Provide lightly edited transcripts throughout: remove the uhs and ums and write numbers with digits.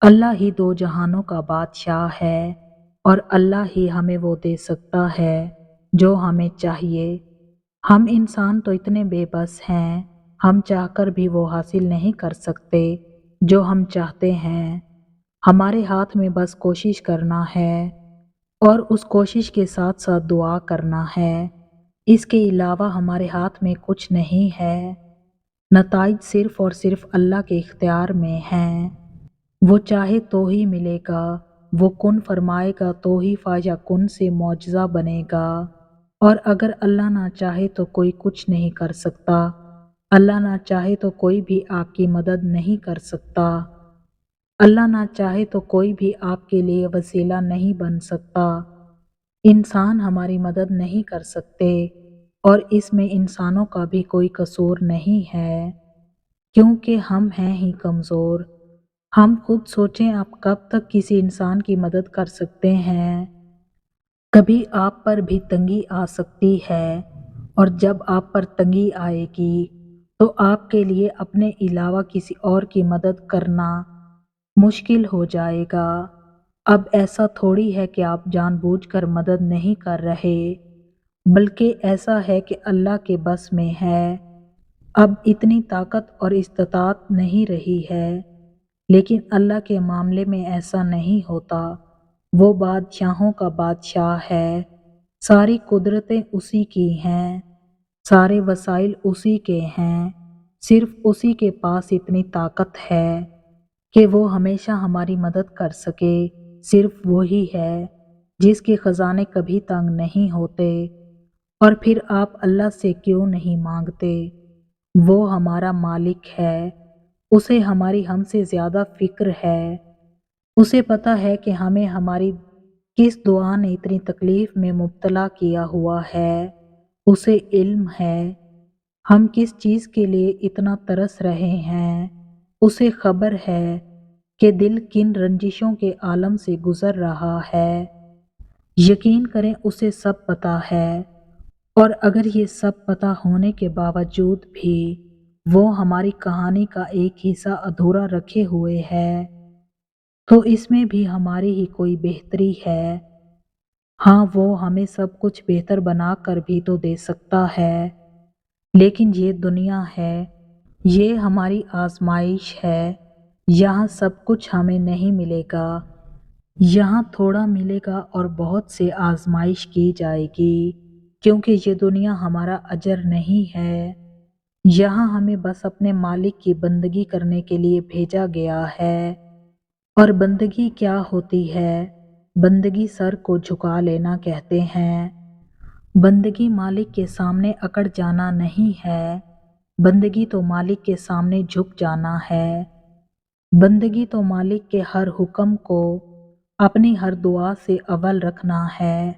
اللہ ہی دو جہانوں کا بادشاہ ہے اور اللہ ہی ہمیں وہ دے سکتا ہے جو ہمیں چاہیے۔ ہم انسان تو اتنے بے بس ہیں، ہم چاہ کر بھی وہ حاصل نہیں کر سکتے جو ہم چاہتے ہیں۔ ہمارے ہاتھ میں بس کوشش کرنا ہے اور اس کوشش کے ساتھ ساتھ دعا کرنا ہے۔ اس کے علاوہ ہمارے ہاتھ میں کچھ نہیں ہے۔ نتائج صرف اور صرف اللہ کے اختیار میں ہیں۔ وہ چاہے تو ہی ملے گا، وہ کن فرمائے گا تو ہی فایا کن سے معجزہ بنے گا، اور اگر اللہ نہ چاہے تو کوئی کچھ نہیں کر سکتا۔ اللہ نہ چاہے تو کوئی بھی آپ کی مدد نہیں کر سکتا۔ اللہ نہ چاہے تو کوئی بھی آپ کے لیے وسیلہ نہیں بن سکتا۔ انسان ہماری مدد نہیں کر سکتے اور اس میں انسانوں کا بھی کوئی قصور نہیں ہے، کیونکہ ہم ہیں ہی کمزور۔ ہم خود سوچیں، آپ کب تک کسی انسان کی مدد کر سکتے ہیں؟ کبھی آپ پر بھی تنگی آ سکتی ہے، اور جب آپ پر تنگی آئے گی تو آپ کے لیے اپنے علاوہ کسی اور کی مدد کرنا مشکل ہو جائے گا۔ اب ایسا تھوڑی ہے کہ آپ جان بوجھ کر مدد نہیں کر رہے، بلکہ ایسا ہے کہ اللہ کے بس میں ہے۔ اب اتنی طاقت اور استطاعت نہیں رہی ہے، لیکن اللہ کے معاملے میں ایسا نہیں ہوتا۔ وہ بادشاہوں کا بادشاہ ہے، ساری قدرتیں اسی کی ہیں، سارے وسائل اسی کے ہیں، صرف اسی کے پاس اتنی طاقت ہے کہ وہ ہمیشہ ہماری مدد کر سکے۔ صرف وہی ہے جس کے خزانے کبھی تنگ نہیں ہوتے۔ اور پھر آپ اللہ سے کیوں نہیں مانگتے؟ وہ ہمارا مالک ہے، اسے ہماری ہم سے زیادہ فکر ہے۔ اسے پتہ ہے کہ ہمیں ہماری کس دعا نے اتنی تکلیف میں مبتلا کیا ہوا ہے۔ اسے علم ہے ہم کس چیز کے لیے اتنا ترس رہے ہیں۔ اسے خبر ہے کہ دل کن رنجشوں کے عالم سے گزر رہا ہے۔ یقین کریں، اسے سب پتہ ہے، اور اگر یہ سب پتہ ہونے کے باوجود بھی وہ ہماری کہانی کا ایک حصہ ادھورا رکھے ہوئے ہے، تو اس میں بھی ہماری ہی کوئی بہتری ہے۔ ہاں، وہ ہمیں سب کچھ بہتر بنا کر بھی تو دے سکتا ہے، لیکن یہ دنیا ہے، یہ ہماری آزمائش ہے۔ یہاں سب کچھ ہمیں نہیں ملے گا، یہاں تھوڑا ملے گا اور بہت سے آزمائش کی جائے گی، کیونکہ یہ دنیا ہمارا اجر نہیں ہے۔ یہاں ہمیں بس اپنے مالک کی بندگی کرنے کے لیے بھیجا گیا ہے۔ اور بندگی کیا ہوتی ہے؟ بندگی سر کو جھکا لینا کہتے ہیں۔ بندگی مالک کے سامنے اکڑ جانا نہیں ہے، بندگی تو مالک کے سامنے جھک جانا ہے۔ بندگی تو مالک کے ہر حکم کو اپنی ہر دعا سے اول رکھنا ہے۔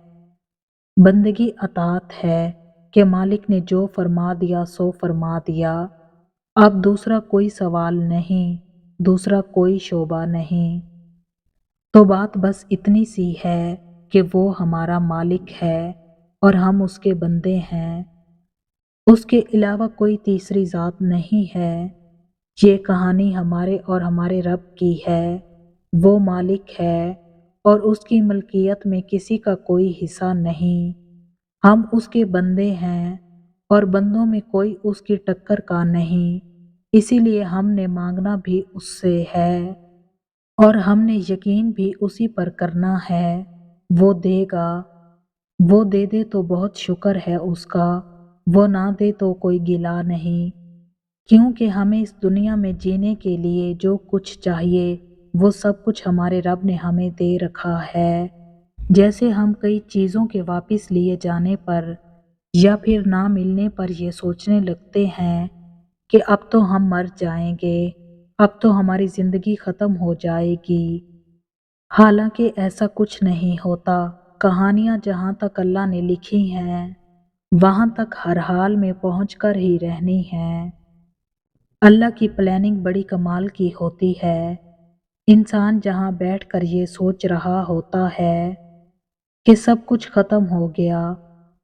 بندگی اطاعت ہے کہ مالک نے جو فرما دیا سو فرما دیا، اب دوسرا کوئی سوال نہیں، دوسرا کوئی شعبہ نہیں۔ تو بات بس اتنی سی ہے کہ وہ ہمارا مالک ہے اور ہم اس کے بندے ہیں، اس کے علاوہ کوئی تیسری ذات نہیں ہے۔ یہ کہانی ہمارے اور ہمارے رب کی ہے۔ وہ مالک ہے اور اس کی ملکیت میں کسی کا کوئی حصہ نہیں۔ ہم اس کے بندے ہیں اور بندوں میں کوئی اس کی ٹکر کا نہیں، اسی لیے ہم نے مانگنا بھی اس سے ہے اور ہم نے یقین بھی اسی پر کرنا ہے۔ وہ دے گا، وہ دے دے تو بہت شکر ہے اس کا، وہ نہ دے تو کوئی گلہ نہیں، کیونکہ ہمیں اس دنیا میں جینے کے لیے جو کچھ چاہیے وہ سب کچھ ہمارے رب نے ہمیں دے رکھا ہے۔ جیسے ہم کئی چیزوں کے واپس لیے جانے پر یا پھر نہ ملنے پر یہ سوچنے لگتے ہیں کہ اب تو ہم مر جائیں گے، اب تو ہماری زندگی ختم ہو جائے گی، حالانکہ ایسا کچھ نہیں ہوتا۔ کہانیاں جہاں تک اللہ نے لکھی ہیں وہاں تک ہر حال میں پہنچ کر ہی رہنی ہیں۔ اللہ کی پلاننگ بڑی کمال کی ہوتی ہے۔ انسان جہاں بیٹھ کر یہ سوچ رہا ہوتا ہے کہ سب کچھ ختم ہو گیا،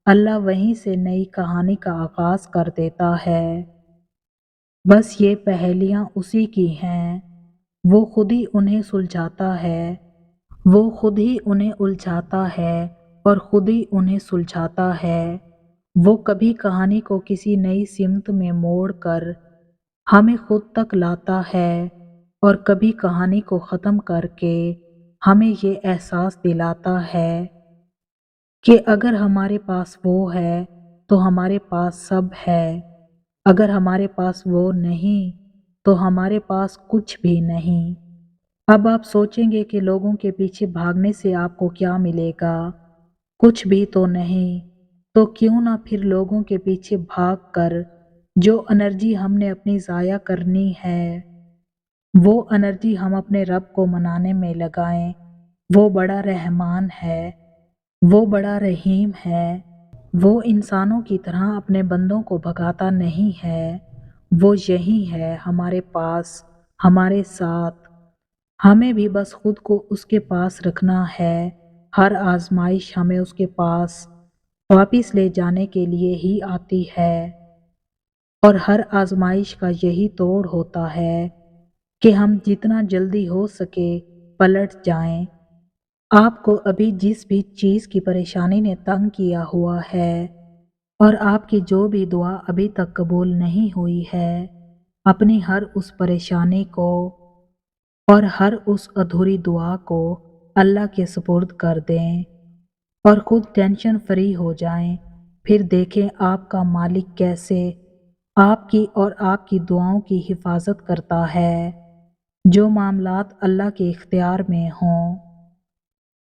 اللہ وہیں سے نئی کہانی کا آغاز کر دیتا ہے۔ بس یہ پہیلیاں اسی کی ہیں۔ وہ خود ہی انہیں سلجھاتا ہے، وہ خود ہی انہیں الجھاتا ہے اور خود ہی انہیں سلجھاتا ہے۔ وہ کبھی کہانی کو کسی نئی سمت میں موڑ کر ہمیں خود تک لاتا ہے اور کبھی کہانی کو ختم کر کے ہمیں یہ احساس دلاتا ہے کہ اگر ہمارے پاس وہ ہے تو ہمارے پاس سب ہے، اگر ہمارے پاس وہ نہیں تو ہمارے پاس کچھ بھی نہیں۔ اب آپ سوچیں گے کہ لوگوں کے پیچھے بھاگنے سے آپ کو کیا ملے گا؟ کچھ بھی تو نہیں۔ تو کیوں نہ پھر لوگوں کے پیچھے بھاگ کر جو انرجی ہم نے اپنی ضائع کرنی ہے، وہ انرجی ہم اپنے رب کو منانے میں لگائیں۔ وہ بڑا رحمان ہے، وہ بڑا رحیم ہے، وہ انسانوں کی طرح اپنے بندوں کو بھگاتا نہیں ہے، وہ یہی ہے ہمارے پاس، ہمارے ساتھ۔ ہمیں بھی بس خود کو اس کے پاس رکھنا ہے۔ ہر آزمائش ہمیں اس کے پاس واپس لے جانے کے لیے ہی آتی ہے، اور ہر آزمائش کا یہی توڑ ہوتا ہے کہ ہم جتنا جلدی ہو سکے پلٹ جائیں۔ آپ کو ابھی جس بھی چیز کی پریشانی نے تنگ کیا ہوا ہے اور آپ کی جو بھی دعا ابھی تک قبول نہیں ہوئی ہے، اپنی ہر اس پریشانی کو اور ہر اس ادھوری دعا کو اللہ کے سپرد کر دیں اور خود ٹینشن فری ہو جائیں۔ پھر دیکھیں آپ کا مالک کیسے آپ کی اور آپ کی دعاؤں کی حفاظت کرتا ہے۔ جو معاملات اللہ کے اختیار میں ہوں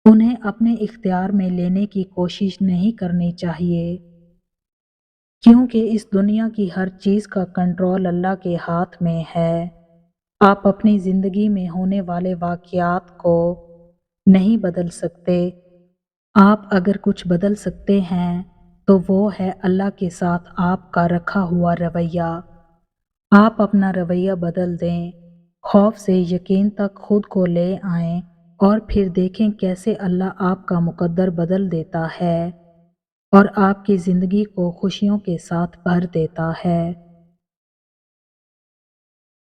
انہیں اپنے اختیار میں لینے کی کوشش نہیں کرنی چاہیے، کیونکہ اس دنیا کی ہر چیز کا کنٹرول اللہ کے ہاتھ میں ہے۔ آپ اپنی زندگی میں ہونے والے واقعات کو نہیں بدل سکتے۔ آپ اگر کچھ بدل سکتے ہیں تو وہ ہے اللہ کے ساتھ آپ کا رکھا ہوا رویہ۔ آپ اپنا رویہ بدل دیں، خوف سے یقین تک خود کو لے آئیں اور پھر دیکھیں کیسے اللہ آپ کا مقدر بدل دیتا ہے اور آپ کی زندگی کو خوشیوں کے ساتھ بھر دیتا ہے۔